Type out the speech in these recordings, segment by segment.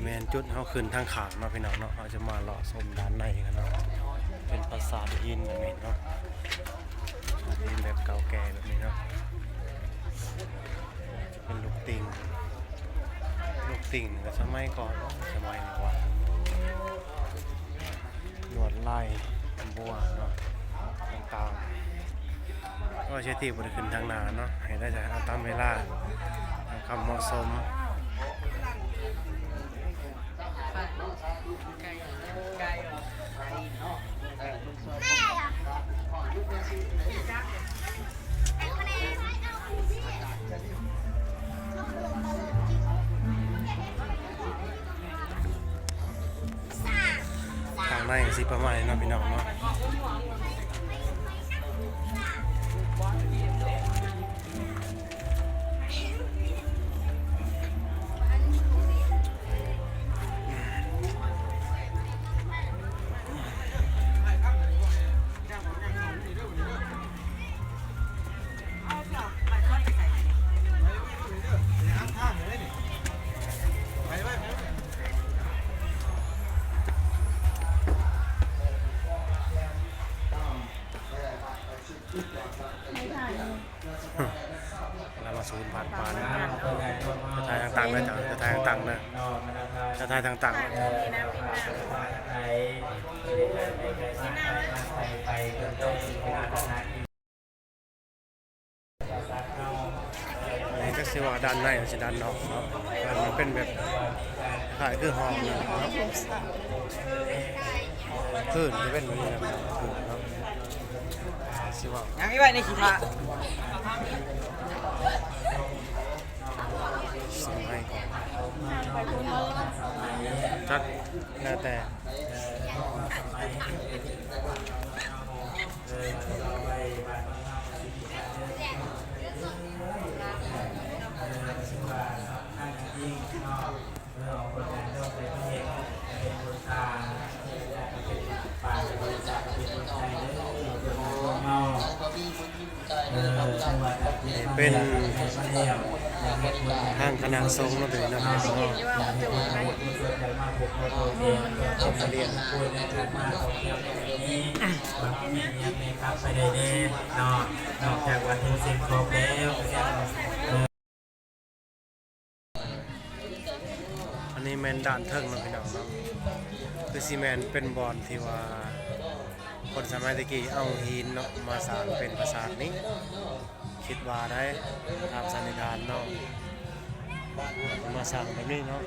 แมนจุดเขาขึ้นทางขางเนาะพี่น้องเนาะเขาจะมาเลาะชมด้านในกันเนาะเป็นปราสาทหินแบบนี้เนาะหินแบบเก่าแก่แบบนี้เนาะจะเป็นลูกติ่งก็สมัยก่อนสมัยนี้ว่าหนวดไล่บัวเนาะต่างๆก็ใช้ที่บริขึ้นทางนาเนาะให้ได้จากตามเวลาคำเหมาะสมทางในสิประมาณนี้เนาะพี่น้องเนาะเรามาศูนย์ผ่านปานจะทายต่างๆเลยจ้ะจะทายต่างๆเลยจะทายต่างๆนี่ก็คือว่าด้านในหรือด้านนอกเนาะมันเป็นแบบขายคือห้องเนาะพื้นจะเป็นแบบนี้นะพื้นเนาะยังไม่ไหวในขีดละสมัยก่อนจักแล้วแต่เป็นทางคณะสงฆ์เราเป็นนะครับเรียนไปได้แน่นอกจากวันที่10ครบแล้วอันนี้แมนด่านเทิงนะพี่น้องเนาะคือซีแมนเป็นบอลที่ว่าคนสมัยตะกี้เอาหินเนาะมาสร้างเป็นปราสาทนี้คิดว่าได้ตามสันนิษฐานเนาะมาสร้างแบบนี้เนาะ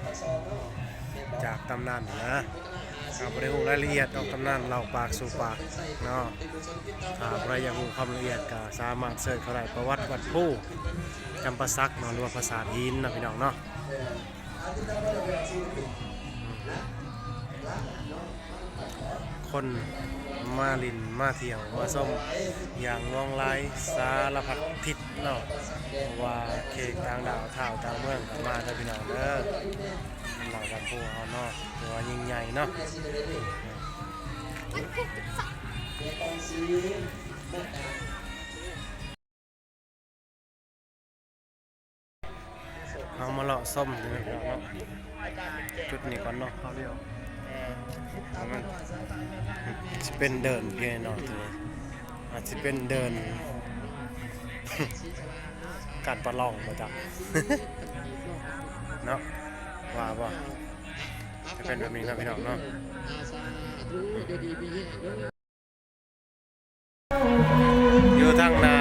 จากตำนานนะกับบริหูรายละเอียดออกตำนานเราปากสู่ปากเนาะถ้าใครอยากรู้ความละเอียดก็สามารถเสิร์ชเข้าได้ประวัติวัดผู้จำปาสักเนาะหรือว่าปราสาทหินนะพี่น้องเนาะคนมาลินมาเที่ยวมาส้มอย่างล่องไล่สารพัดทิศเนาะว่าเขตต่างดาวท่าวต่างเมืองมาได้พี่น้องเด้อเหล่าวัดผู้เขาเนาะตัวยิ่งใหญ่เนาะเอามาเลาะส้มดูพี่น้องเนาะจุดนี้ก่อนเนาะเขาเรียกมันจะเป็นเดินเพียงนอนตัวนี้อาจจะเป็นเดิน การประลองมาจาก เนาะว่าบ่จะเป็นแบบนี้นะพี่น้องเนาะอยู่ทางหน้า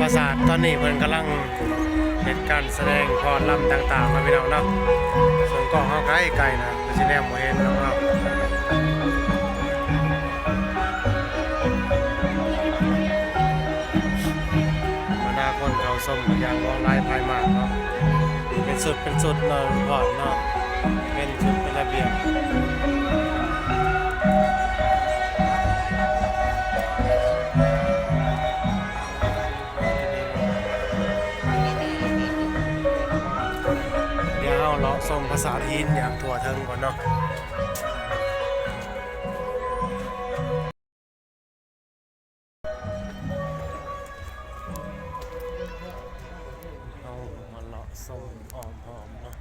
ปราสาทตอนนี้เพิ่นกำลังเห็นการแสดงพรลำต่างๆนะพี่น้องเนาะส่วนกล้องเขาใกล้ๆนะจะแนมบ่เห็นน้องเราคนเขาส้มอย่างลองลายพายมากเนาะเป็นสุดเนาะก่อนเนาะเป็นชุดเป็นระเบียบเดี๋ยวเราเลาะส้มภาษาจีนอย่างถั่วเทิงก่อนเนาะส้มหอมเนาะ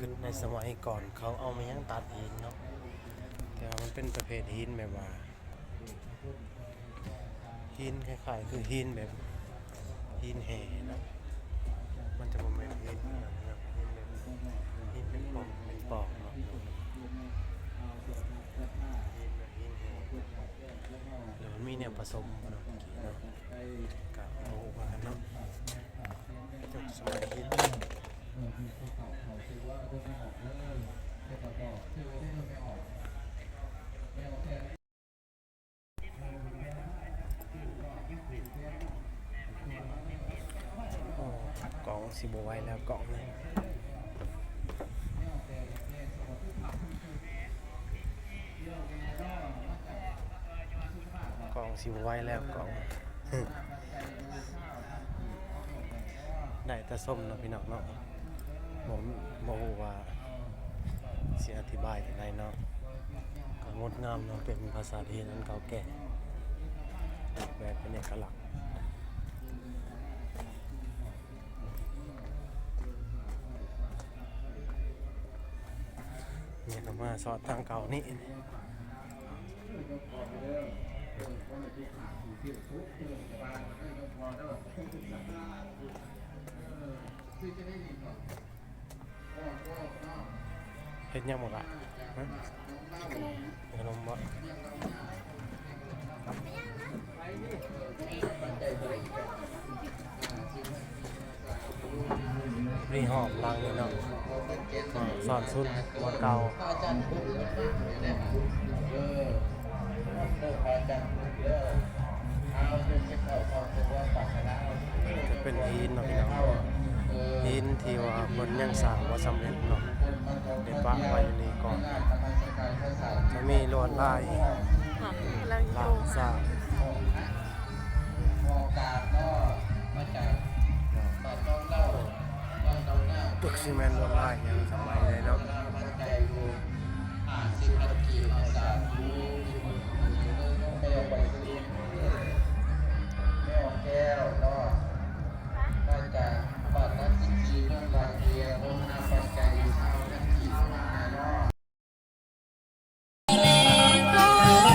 คือในสมัยก่อนเขาเอามายังตัดหินเนาะแต่ว่ามันเป็นประเภทหินแบบว่าหินคล้ายๆคือหินแบบหินแห่เนาะมันจะบ่แม่นหินแบบนั้นหินแบบหินเป็นปองเป็นปอกเนาะหินแบบหินแห่หรือมันมีเนี่ยผสมเนาะเนาะกับโอ้ว่ากันเนาะจบสมัยหิน โอ้กล่องสิบไว้แล้วกล่องเลยกล่องสิบไว้แล้วกล่อง ได้แต่ส้มเนาะพี่น้องเนาะผมบอกว่าเสียอธิบายอย่างไรเนาะก็งดงามเนาะเป็นภาษาที่นั้นเก่าแก่แบบเป็นเอกลักษณ์เนี่ยก็มาสอดทางเก่านี่เฮ็ดยังบ่ล่ะฮะขนมบ่รีหอมลังนี่เนาะสอนสุดวัดเก่าจะเป็นหินเนาะพี่น้องหินที่ว่าเพิ่นยังสร้างบ่สำเร็จเนาะได้ปะไว้อยู่นี่ก่อนจะมีลวดลายลากสร้างตึกซีเมนต์ลวดลายยังสมัยเลยเนาะ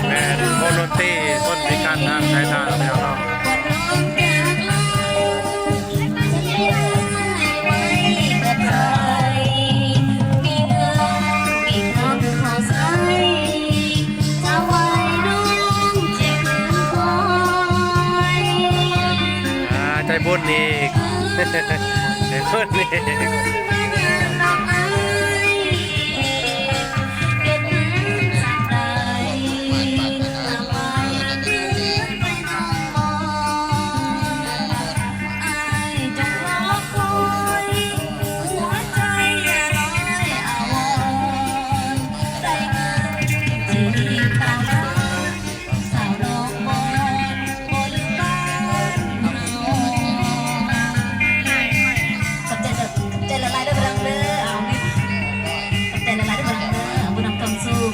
แม่นโคโนตี้คนพิการทางสายตาแล้วเนาะใจบุญอีกใจบุญอีก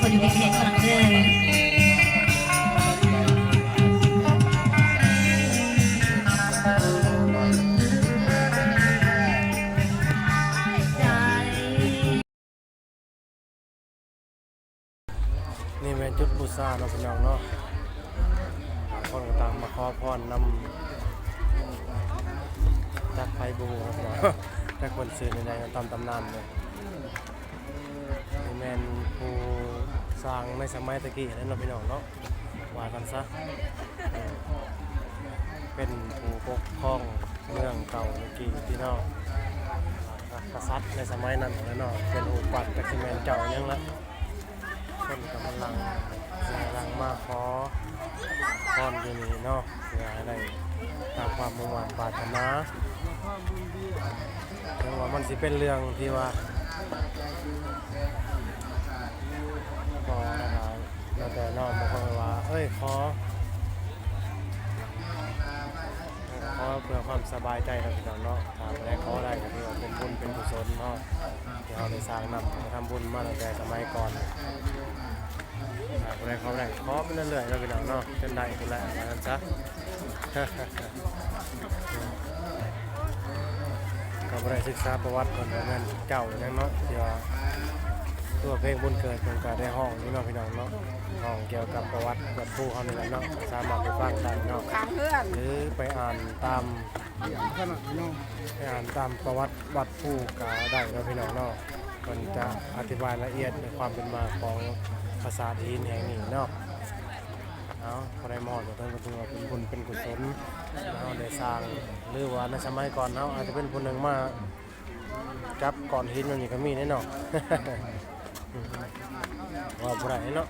คนอยู่ในเพจกำลังเดินนี่เป็นจุดบูชาเนาะพี่น้องเนาะคนก็ตามมาขอพรนำจากไฟบูเนาะพี่น้องจากคนซื้อในตามตำนานเลยนี่แมนผู้สร้างในสมัยตะกี้นั่นเนาะพี่น้องเนาะว่ากันซะเป็นผู้ปกครองเมืองเก่าตะกี้พี่น้องกษัตริย์ในสมัยนั้นแล้วเนาะเป็นอุปัตตะกิแมนเจ้ายังละคนกำลังมาขอพรอยู่นี่เนาะเพื่อให้ได้ตามความมุ่งหวังปรารถนาถึงว่ามันสิเป็นเรื่องที่ว่าก็นะครับแล้วแต่นอกบางคนว่าเอ้ยขอเพื่อความสบายใจเราพี่น้องเนาะถ้าได้ขอได้ก็ถือว่าเป็นบุญเป็นกุศลเนาะที่เราได้สร้างนำทำบุญมาตั้งแต่สมัยก่อนได้ขอได้ขอไปเรื่อยๆเราพี่น้องเนาะจนได้คนละอย่างนั้นซะ ก็ ก็บ่ได้ศึกษาประวัติเพิ่นว่าแม่นเก่าจังเนาะที่ว่าตัวเพลงบุญเกิดเพิ่นก็ได้ห้องนี่เนาะพี่น้องเนาะห้องเกี่ยวกับประวัติวัดภูเฮานี่แหละเนาะสามารถไปฟังได้เนาะหรือไปอ่านตามไปอ่านตามประวัติวัดภูก็ได้เนาะพี่น้องเนาะมันจะอธิบายละเอียดในความเป็นมาของปราสาทหินแห่งนี้เนาะเอาพอได้มอดก็ต้องถือว่าเป็นบุญเป็นกุศลเฮาได้สร้างหรือว่าในสมัยก่อนเฮาอาจจะเป็นผู้หนึงมาจับก้อนหินมันนี่ก็มีแน่เนาะ ว่าบ่ได้เนาะ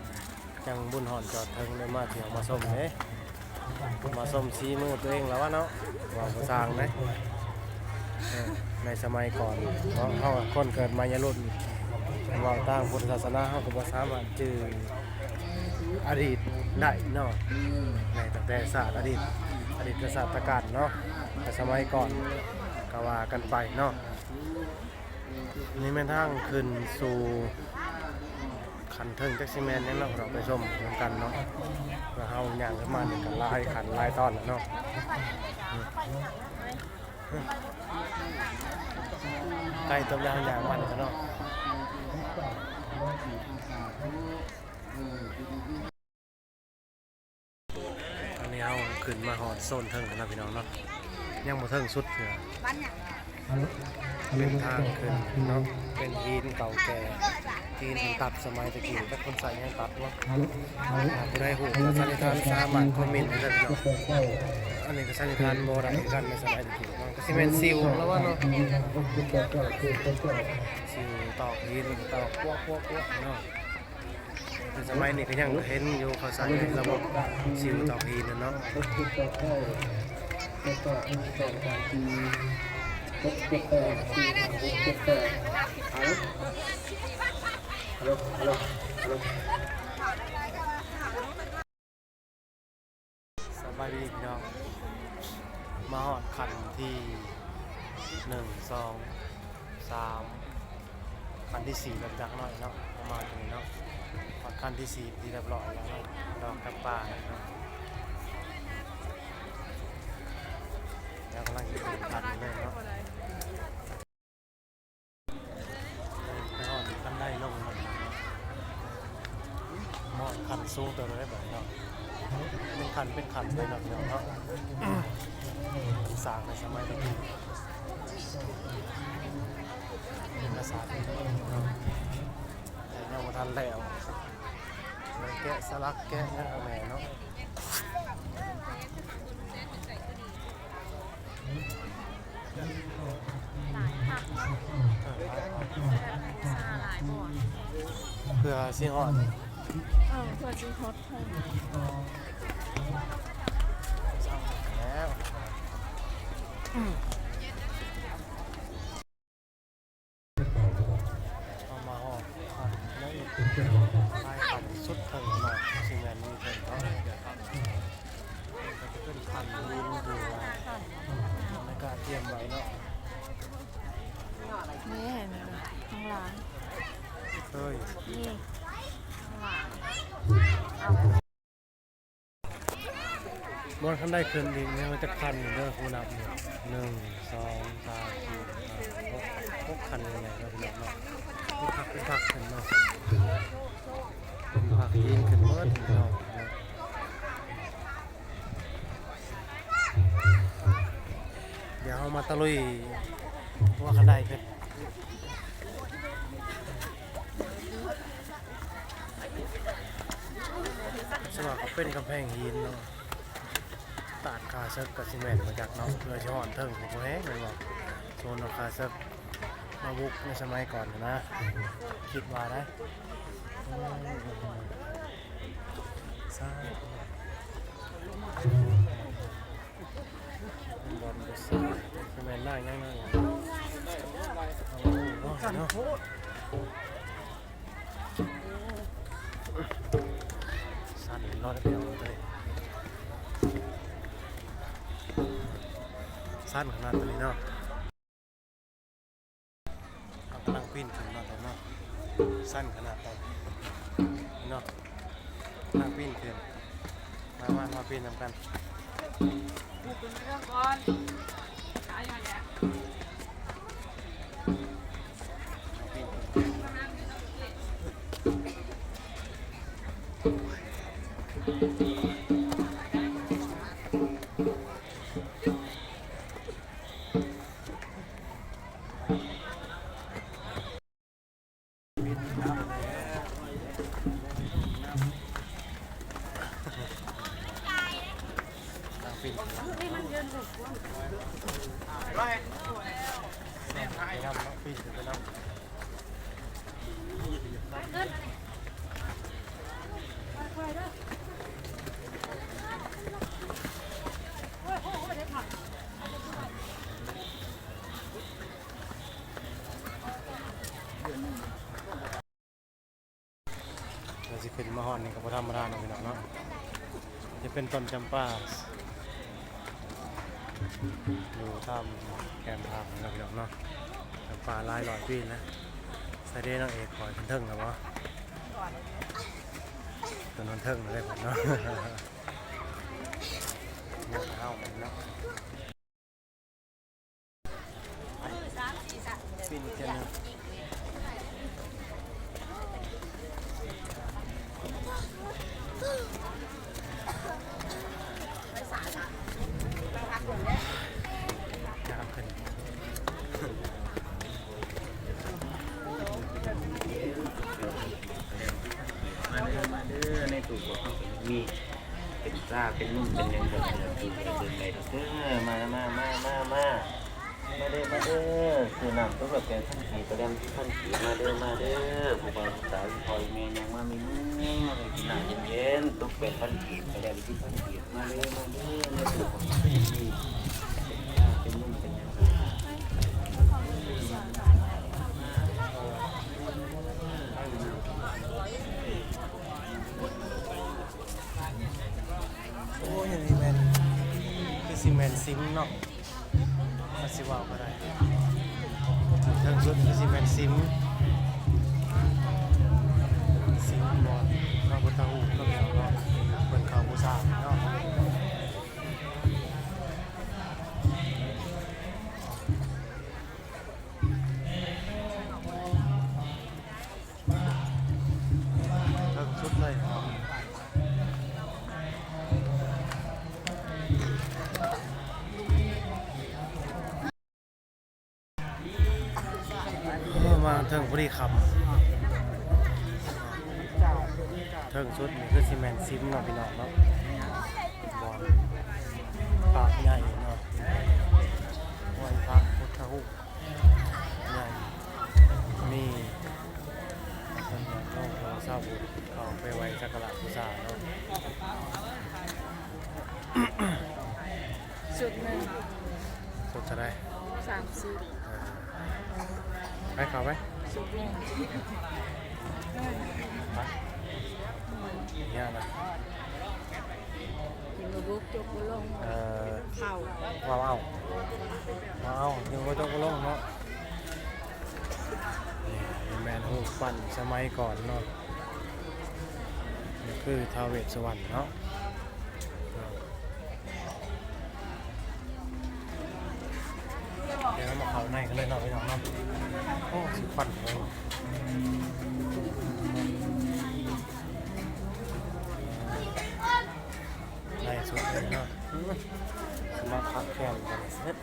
จังบุญหอนจอดเทิงได้มาเที่ยวมาส้มเด้มาส้มสีมือตัวเองแล้ววะเนาะว่าบ่สร้างเด้ในสมัยก่อนเพราะเฮาคนเกิดมายารุ่นเว้าต่างพุทธศาสนาเฮาก็บ่สามารถจื้ออดีตได้เนาะในตั้งแต่ศาสตร์อดีตศาสตรกาลเนาะแต่สมัยก่อนก็ว่ากันไปเนาะนี่แม่นทางขึ้นสู่ขันเทิงแท็กซี่แมนเนี่ยเราไปชมเหมือนกันเนาะแล้วเฮาย่างขึ้นมานี่ก็ลายขันลายตอนแล้วเนาะใกล้ตัวอย่างมันกันเนาะอันนี้เฮาขึ้นมาหอดโซนเทิงกันนะพี่น้องเนาะยังบ่เทิงสุดเถื่อเป็นทางขึ้นเนาะเป็นหินเก่าแก่ที่มันตัดสมัยตะกี้แต่คนใส่ยังตัดเนาะผู้ใดหูสันนิษฐานสามารถคอมเมนต์ได้เนาะอันนี้ก็สันนิษฐานโบราณกันในสมัยตะกี้เนาะก็สิแม่นซิวแล้วว่าเนาะซิวตอกหินตอกพวกเนาะแต่สมัยนี้ก็ยังเห็นอยู่เขาใส่ระบบซิวตอกหินเนาะสบายดีพี่น้องมาหอดขันที่1 2 3ขันที่4แบบจักหน่อยเนาะประมาณนี้เนาะหอดขันที่4ที่เรียบร้อยแล้วเนาะดอกกับป่าเนาะแล้วกำลังจะถึงขันเลยเนาะขันได้ลงมาหอดขันสูงตัวเลยแบบเนาะเป็นขันเลยนะพี่น้องเนาะสร้างในสมัยตะกี้เป็นภาษาที่เนาะแต่ยังบ่ทันแล้วแกะสลักแกะยังเอาแม่เนาะเพื่อสิฮอดเพื่อจีฮอตเพิ่ม แล้วเอามาห่อแล้วอีกลายขันสุดเถิงหน่อยซีเมนต์มีเถิงเขาเดี๋ยวครับก็จะเป็นขันดินดูในการเตรียมไว้เนาะ นี่เห็นไหมข้างหลัง เฮ้ย นี่ข้างหลังเอา บนขั้นได้คืนอีกเนี่ยมันจะคันเด้อคุณนับเนี่ย1 2 3 4 5 6คันยังไงเราเป็นเนาะเป็นผักขึ้นเนาะเป็นผักยินขึ้นเมื่อถึงเนาะเดี๋ยวเอามาตะลุยว่าขั้นได้เป็นสมัครเขาเป็นกำแพงหินเนาะตาดคาเซิร์ฟกับซีเมนต์มาจากเนาะเพื่อช้อนเทิงของเขาแห้งเลยบอกโซนคาเซิร์ฟมาบุกในสมัยก่อนนะคิดว่าได้ใช่บอลบุษซีเมนต์ได้ง่ายๆเอาเนาะสั่นรอดเดียวเลยสั้นขนาดนี้เนาะเอากำลังปีนขึ้นมาเลยเนาะสั้นขนาดนี้เนาะกำลังปีนขึ้นมาปีนนำกัน เราจะขึ้นมาฮอดนี่ก็บ่ธรรมดาเนาะพี่น้องเนาะจะเป็นต้นจำปาอยู่ตามแคมทางเนาะพี่น้องเนาะจำปาหลายร้อยปีนะใส่เด้นางเอกคอยขึ้นเทิงนะวะต้นนั้นเทิงเลยผมเนาะเนี่ยเอามันเนาะปีนเจนมาเด้อในตู้ก็มีเป็นซ่าเป็นนุ่มเป็นยังแบบนี้เป็นไปเด้อมาเด้อมาเด้อคือน้ำตัวแบบแกงขั้นขีตัวแดงที่ขั้นขีมาเด้อผู้บ่าวสาวคอยเมียยังมามีนุ่มอะไรกินน้ำเย็นๆตุ๊กเป็นขั้นขีตัวแดงที่ขั้นขีมาเด้อในตู้ก็มีเป็นนุ่มเป็นยังโอ้ยนี่แมนคือซีเมนซิมเนาะมาสิว่าก็ได้เรื่องสุดคือซีเมนซิมบอลเราบุตรหูเราเดียวเนาะเปิดข่าวบูชาเนาะเรื่องสุดเลยมาเทิงพอดีครับเทิงชุดนี่คือซีเมนซิมเนาะพี่น้องเนาะบอลปากใหญ่เนาะไหวพระพุทธรูปใหญ่มีต้นไม้โลกเราทราบบุญเขาไปไว้สักการะบูชาเนาะ ชุดหนึ่ง สุดจะได้ 30 ไปเขาไหม ชุดหนึ่ง ไปเนี่ยนะ กินกระบุกจกบุลงเข่า ว้าวยังไม่ต้องลงเนาะนี่แมนฮูปั่นสมัยก่อนเนาะนี่คือท้าวเวสสวรรณเนาะเดี๋ยวเรามาเข้าในกันเลยเนาะพี่น้องเนาะโอ้สิปั่นเลยในสุดเลยเนาะสมาพักแคมกันเสร็จ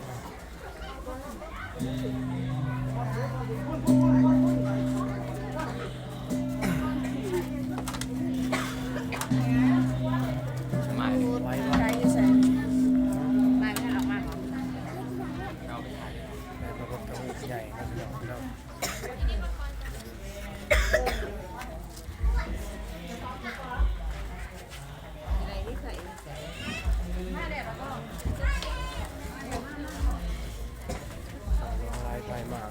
มาดิ ไว้ ใจอยู่ใส่ไม่ให้ออกมา เราไปถ่าย ในระบบกระหูใหญ่นะพี่น้องพี่น้อง อะไรที่ใส่ ลายไปหมาก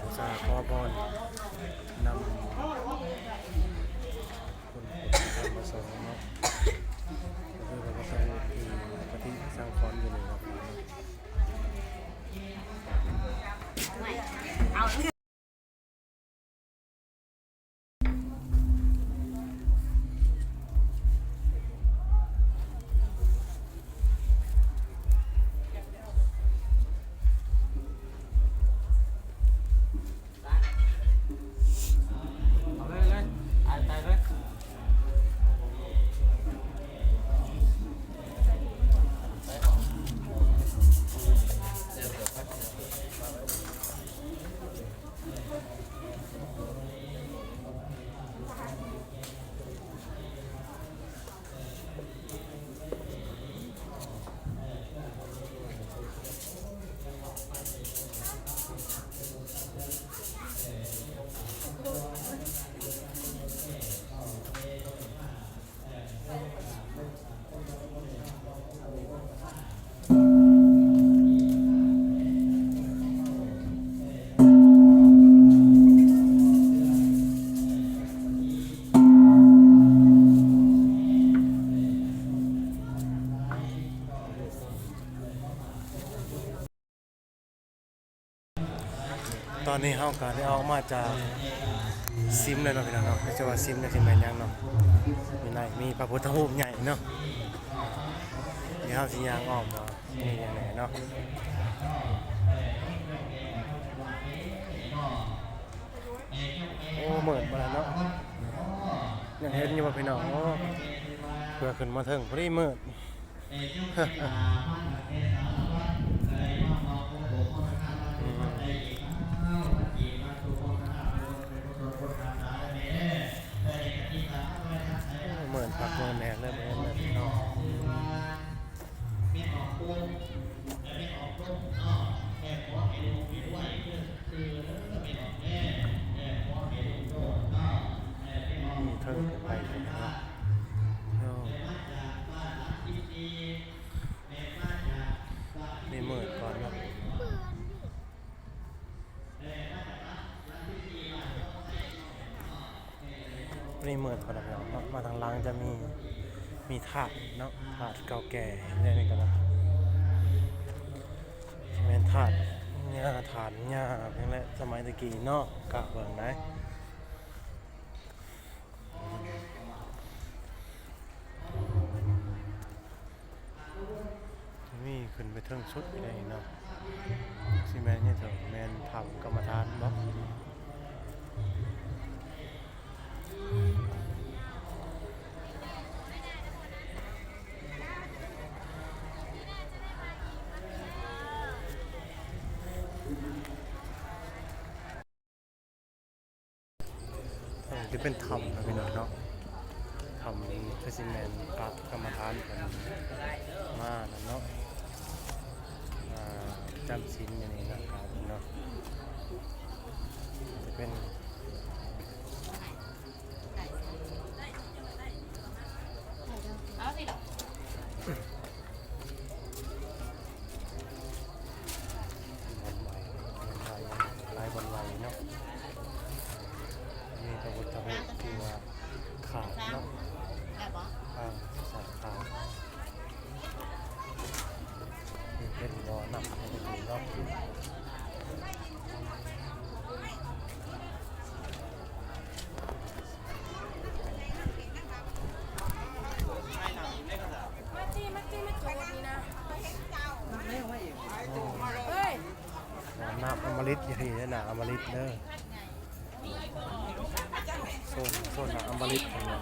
บูชาขอพรนำคุณธรรมสงฆ์เนาะก็คือพระพุทธรูปที่ปฏิสังขรณ์อยู่ในวัดนี้ ตอนนี้เฮาก็ได้ออกมาจากซิมเลยเนาะพี่น้องเนาะไม่ใช่ว่าซิมจะสิแม่นหยังเนาะมีพระพุทธรูปใหญ่เนาะเดี๋ยวเฮาสิย่างออกมานี่ยังไงเนาะโอ้เหมือนมาแล้วเนาะยังเห็นอยู่ว่าพี่น้องโอ้เพื่อขึ้นมาถึงพอดีมืด เหมือนพักเงินแหนเริ่มเองเลยพี่น้องมีเทิงกันไปเลยเนาะนี่เหมือนก่อนเนาะนี่เหมือนก่อนนะครับเนาะมาทางหล่างจะมีถาดเนาะถาดเก่าแก่เนี่ยนี่กันนะเป็นถาดหญ้าถาดหญ้าเพียงแหละสมัยตะกี้เนาะกะเบิ่งได้นี่ขึ้นไปเทิงสุดเลยเนาะซีแมนเนี่ยเถอะแมนทำกรรมฐานบ่จะเป็นธรรมนะพี่น้องเนาะธรรมพระซิแมนพระกรรมฐานเป็นมาแล้วเนาะจำศีลอย่างนี้นะครับเนาะจะเป็นลายบนไหวเนาะมีพระพุทธรูปที่ว่าขาดเนาะขาดเป็นวอหนักให้ดูเนาะน้ำอมฤตอย่างนี้นะอมฤตเด้อโซนน้ำอมฤตของเรา